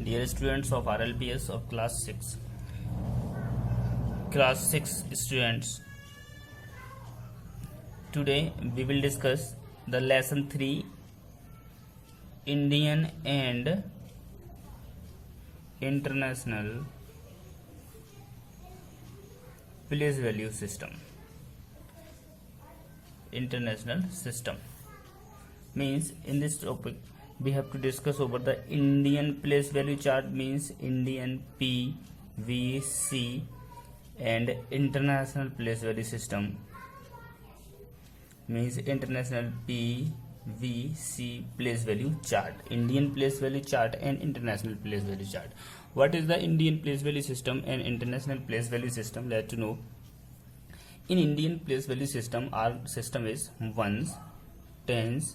Dear students of RLPS of class 6 students, today we will discuss the lesson 3 Indian and International Place Value System. International system means in this topic we have to discuss over the Indian place value chart, means Indian P, V, C, and international place value system means international P, V, C place value chart, Indian place value chart and international place value chart. What is the Indian place value system and international place value system? Let to know. In Indian place value system, our system is ones, tens,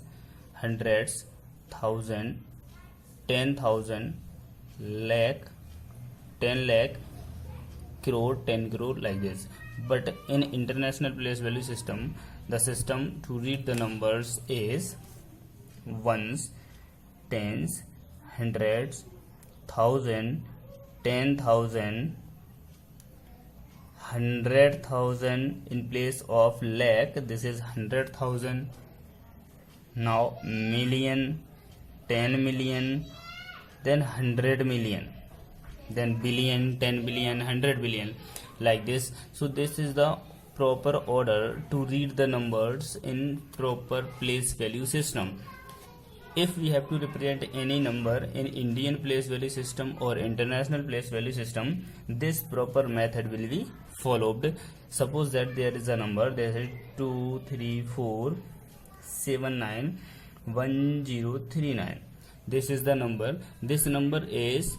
hundreds, thousand, 10,000, lakh, 10 lakh, crore, 10 crore, like this. But in international place value system, the system to read the numbers is ones, tens, hundreds, thousand, 10,000, 100,000 in place of lakh. This is 100,000. Now million, 10 million, then 100 million, then billion, 10 billion, 100 billion, like this. So this is the proper order to read the numbers in proper place value system. If we have to represent any number in Indian place value system or international place value system, this proper method will be followed. Suppose that there is a number, there is 234791039. This is the number. This number is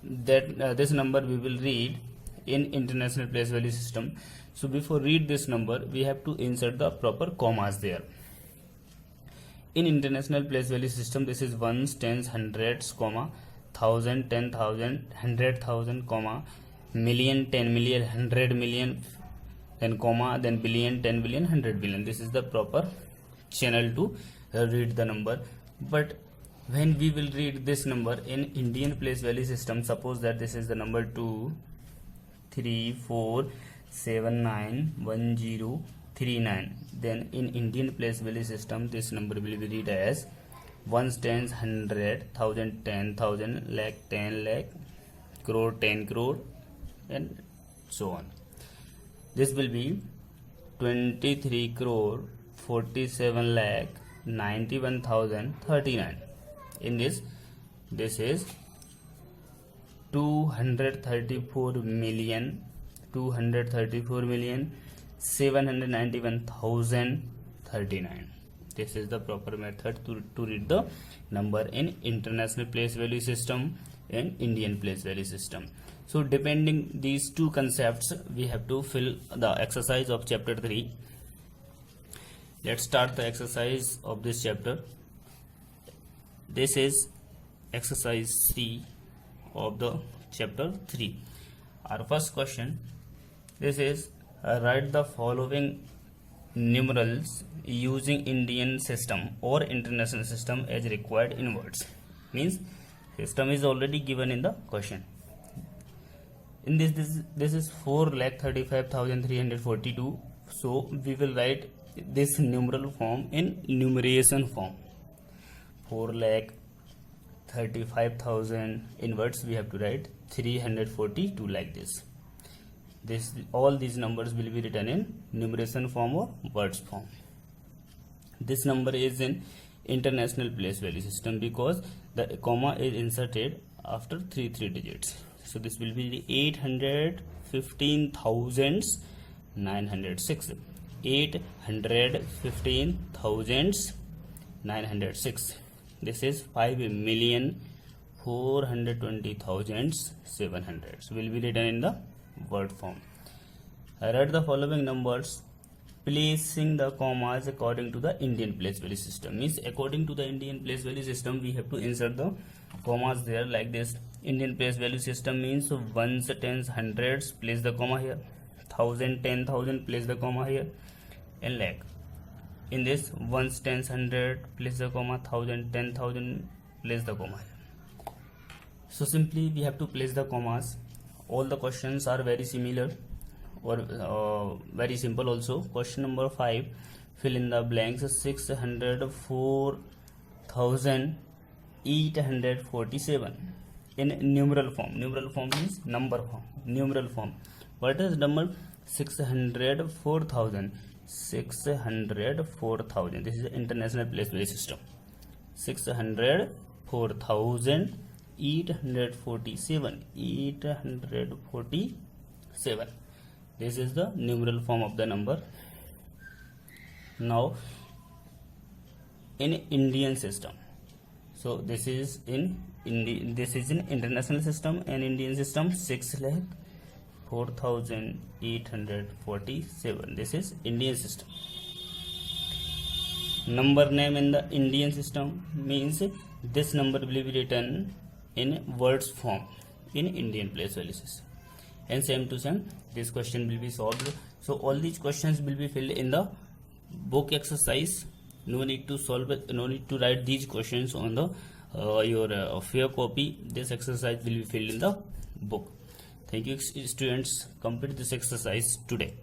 that this number we will read in international place value system. So before read this number, we have to insert the proper commas there. In international place value system, this is ones, tens, hundreds, comma, thousand, 10,000, 100,000, comma, million, 10 million, 100 million, then comma, then billion, 10 billion, 100 billion. This is the proper channel to read the number. But when we will read this number in Indian place value system, suppose that this is the number 234791039, then in Indian place value system this number will be read as ones, tens, 100, thousand, 10,000, lakh, 10 lakh, crore, 10 crore, and so on. This will be 23 crore 47 lakh 91,039. In this is 234 million 791,039. This is the proper method to read the number in international place value system and Indian place value system. So depending these two concepts, we have to fill the exercise of chapter 3. Let's start the exercise of this chapter. This is exercise 3 of the chapter 3. Our first question, this is write the following numerals using Indian system or international system as required in words. Means system is already given in the question. In this is 4,35,342. So we will write this numeral form in numeration form. 4,35,000 in words we have to write 342, like this. All these numbers will be written in numeration form or words form. This number is in international place value system because the comma is inserted after 3 digits. So this will be 815,906. 815,906. This is 5,420,700. So will be written in the word form. I write the following numbers placing the commas according to the Indian place value system. Means according to the Indian place value system, we have to insert the commas there, like this. Indian place value system means ones, tens, hundreds, place the comma here. 1,000, 10,000, place the comma here, and lakh. In this ones, tens, hundred, place the comma, 1,000, 10,000, place the comma. So simply we have to place the commas. All the questions are very similar or very simple also. Question number 5, fill in the blanks. 604,847 in numeral form. Numeral form means number form. Numeral form. What is number? 604,000. 604,000. This is the International Place Value System. 604,847. 847. This is the numeral form of the number. Now in Indian system. So this is in international system and Indian system. 6,04,847. This is Indian system. Number name in the Indian system means this number will be written in words form in Indian place value system. And same to same, this question will be solved. So all these questions will be filled in the book exercise. No need to solve it. No need to write these questions on the your fair copy. This exercise will be filled in the book. Thank you, students. Complete this exercise today.